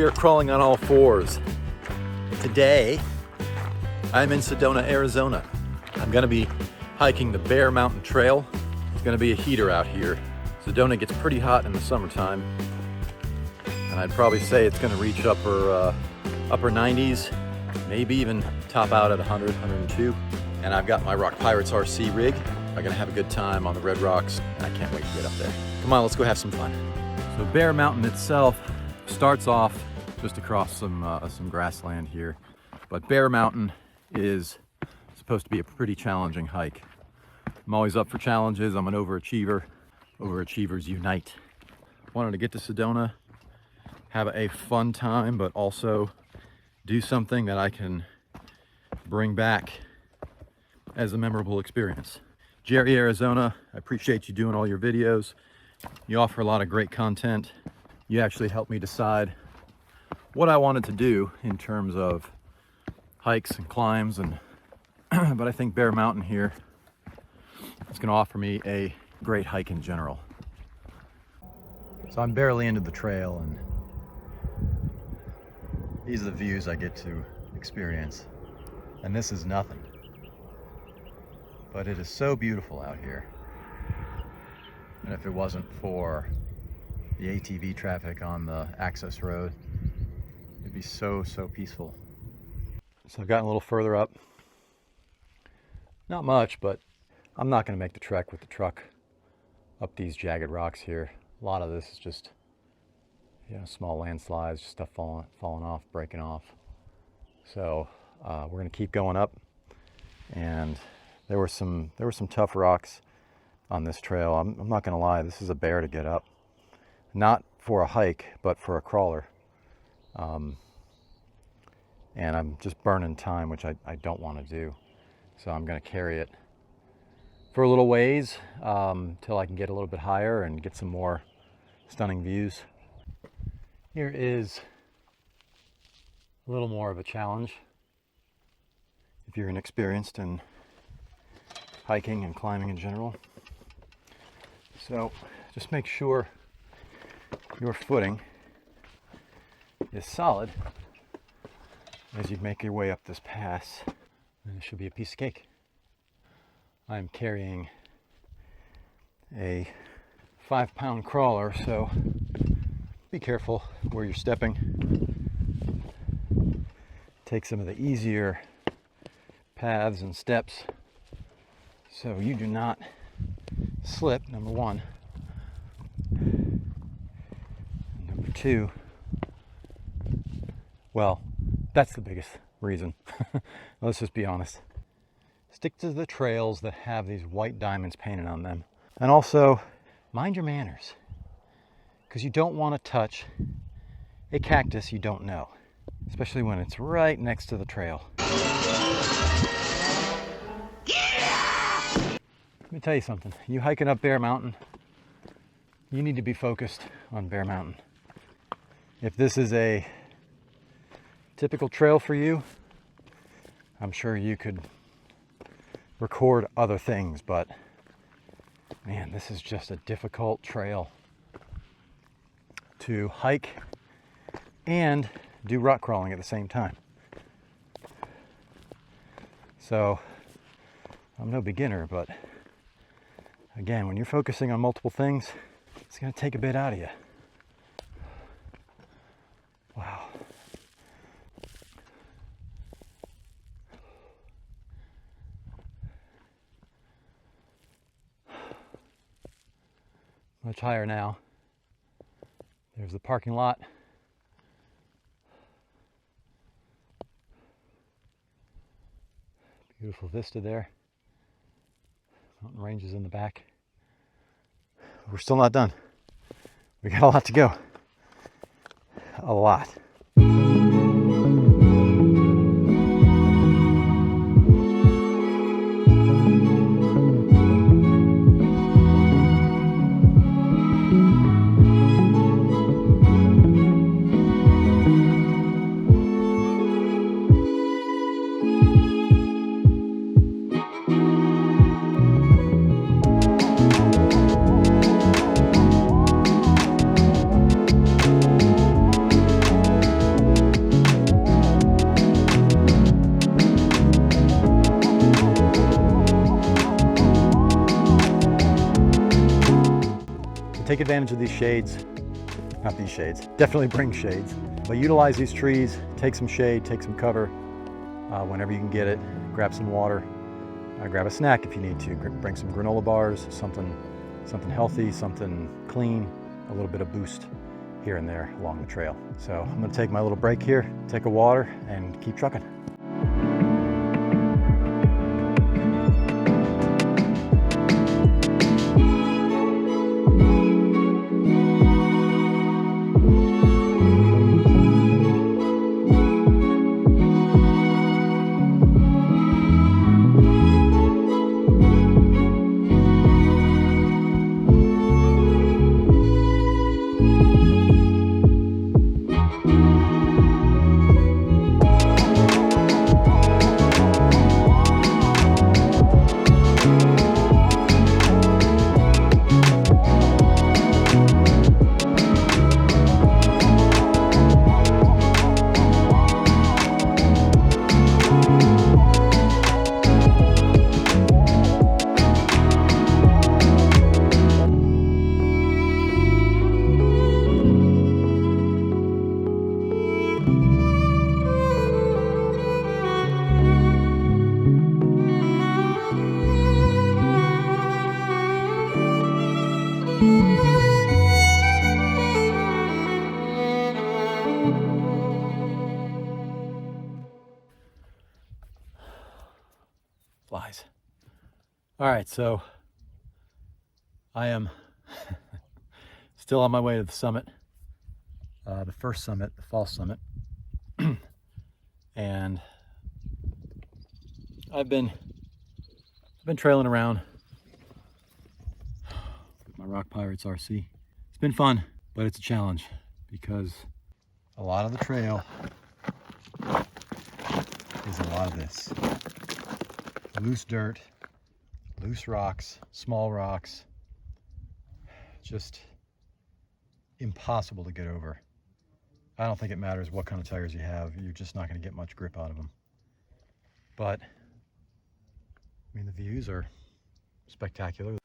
we are crawling on all fours. Today, I'm in Sedona, Arizona. I'm gonna be hiking the Doe Mountain Trail. It's gonna be a heater out here. Sedona gets pretty hot in the summertime, and I'd probably say it's gonna reach upper 90s, maybe even top out at 100, 102. And I've got my Rock Pirates RC rig. I'm gonna have a good time on the red rocks, and I can't wait to get up there. Come on, let's go have some fun. So Doe Mountain itself starts off just across some grassland here, but Doe Mountain is supposed to be a pretty challenging hike. I'm always up for challenges. I'm an overachiever. Overachievers unite. Wanted to get to Sedona, have a fun time, but also do something that I can bring back as a memorable experience. Jerry, Arizona, I appreciate you doing all your videos. You offer a lot of great content. You actually helped me decide what I wanted to do in terms of hikes and climbs, and but I think Doe Mountain here is going to offer me a great hike in general. So I'm barely into the trail, and these are the views I get to experience. And this is nothing, but it is so beautiful out here. And if it wasn't for the ATV traffic on the access road, it'd be so peaceful. So I've gotten a little further up. Not much, but I'm not going to make the trek with the truck up these jagged rocks here. A lot of this is just, you know, small landslides, just stuff falling off, breaking off. So we're going to keep going up, and there were some tough rocks on this trail. I'm not going to lie, this is a bear to get up. Not for a hike, but for a crawler. And I'm just burning time, which I don't want to do. So I'm going to carry it for a little ways till I can get a little bit higher and get some more stunning views. Here is a little more of a challenge if you're inexperienced in hiking and climbing in general. So just make sure your footing is solid as you make your way up this pass, and it should be a piece of cake. I'm carrying a 5-pound crawler, so be careful where you're stepping. Take some of the easier paths and steps so you do not slip, number one. Number two, well, that's the biggest reason. Let's just be honest. Stick to the trails that have these white diamonds painted on them. And also, mind your manners, because you don't want to touch a cactus you don't know, especially when it's right next to the trail. Let me tell you something. You hiking up Doe Mountain, you need to be focused on Doe Mountain. If this is a typical trail for you, I'm sure you could record other things, but man, this is just a difficult trail to hike and do rock crawling at the same time. So I'm no beginner, but again, when you're focusing on multiple things, it's going to take a bit out of you. Wow. Much higher now. There's the parking lot. Beautiful vista there. Mountain ranges in the back. We're still not done. We got a lot to go. A lot. take advantage of these shades. Not these shades, definitely bring shades. But utilize these trees, take some shade, take some cover whenever you can get it. Grab some water, grab a snack if you need to. Bring some granola bars, something healthy, something clean, a little bit of boost here and there along the trail. So I'm gonna take my little break here, take a water, and keep trucking. Flies. All right, so I am still on my way to the summit, the first summit, the false summit. And I've been trailing around with my Rock Pirates RC. It's been fun, but it's a challenge because a lot of the trail is a lot of this. Loose dirt, loose rocks, small rocks, just impossible to get over. I don't think it matters what kind of tires you have, you're just not going to get much grip out of them. But, I mean, the views are spectacular.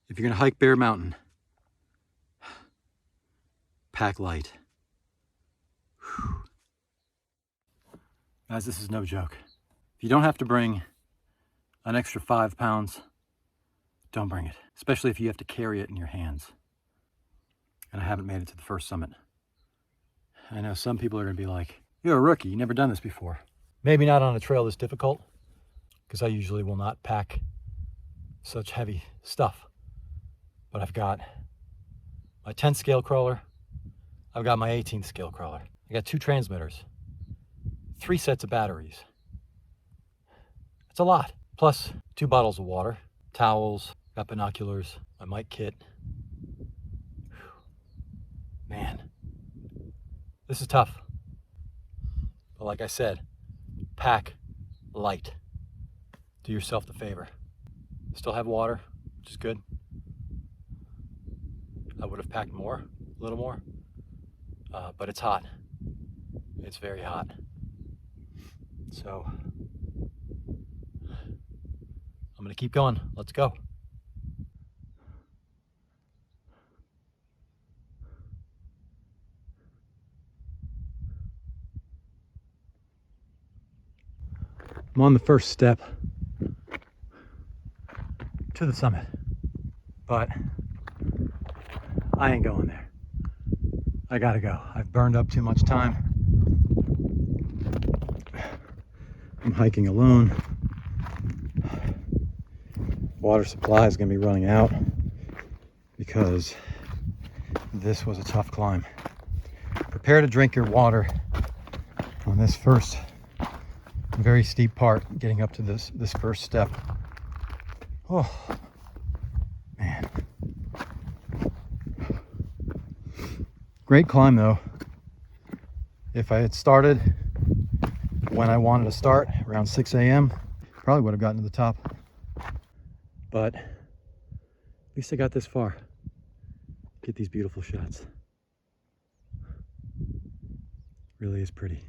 If you're going to hike Bear Mountain, pack light. Guys, this is no joke. If you don't have to bring an extra 5 pounds, don't bring it. Especially if you have to carry it in your hands. And I haven't made it to the first summit. I know some people are going to be like, you're a rookie, you've never done this before. Maybe not on a trail this difficult, because I usually will not pack such heavy stuff. But I've got my 10 scale crawler, I've got my 18th scale crawler. I got 2 transmitters, 3 sets of batteries. It's a lot. Plus 2 bottles of water, towels, got binoculars, my mic kit. Man, this is tough. But like I said, pack light. Do yourself the favor. Still have water, which is good. I would have packed more, a little more, but it's hot. It's very hot. So I'm gonna keep going. Let's go. I'm on the first step to the summit, but I ain't going there. I gotta go. I've burned up too much time. I'm hiking alone. Water supply is gonna be running out because this was a tough climb. Prepare to drink your water on this first very steep part, getting up to this first step. Oh, man. Great climb though. If I had started when I wanted to start, around 6 a.m., probably would have gotten to the top. But at least I got this far. Get these beautiful shots. Really is pretty.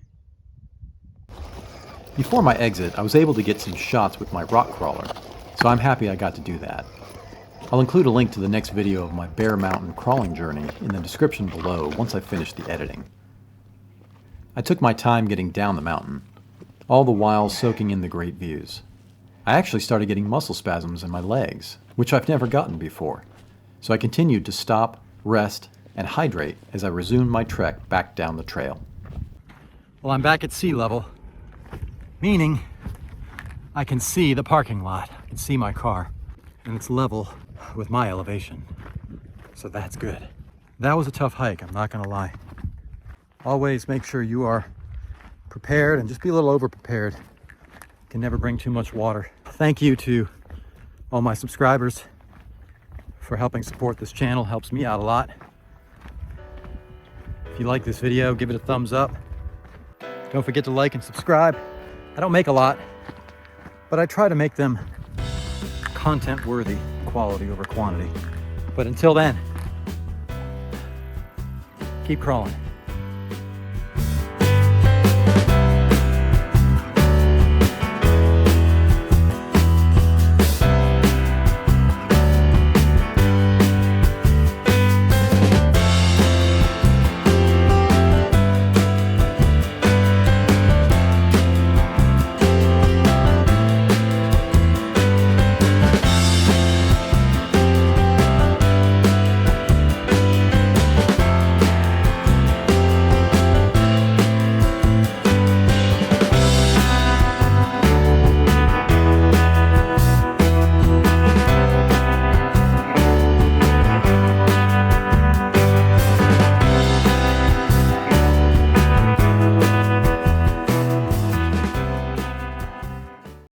Before my exit, I was able to get some shots with my rock crawler, so I'm happy I got to do that. I'll include a link to the next video of my Doe Mountain crawling journey in the description below once I finish the editing. I took my time getting down the mountain, all the while soaking in the great views. I actually started getting muscle spasms in my legs, which I've never gotten before, so I continued to stop, rest, and hydrate as I resumed my trek back down the trail. Well, I'm back at sea level, meaning I can see the parking lot. I can see my car, and it's level with my elevation, so that's good. That was a tough hike, I'm not gonna lie. Always make sure you are prepared, and just be a little over prepared. Can never bring too much water. Thank you to all my subscribers for helping support this channel. Helps me out a lot. If you like this video, give it a thumbs up. Don't forget to like and subscribe. I don't make a lot, but I try to make them content worthy, quality over quantity. But until then, keep crawling.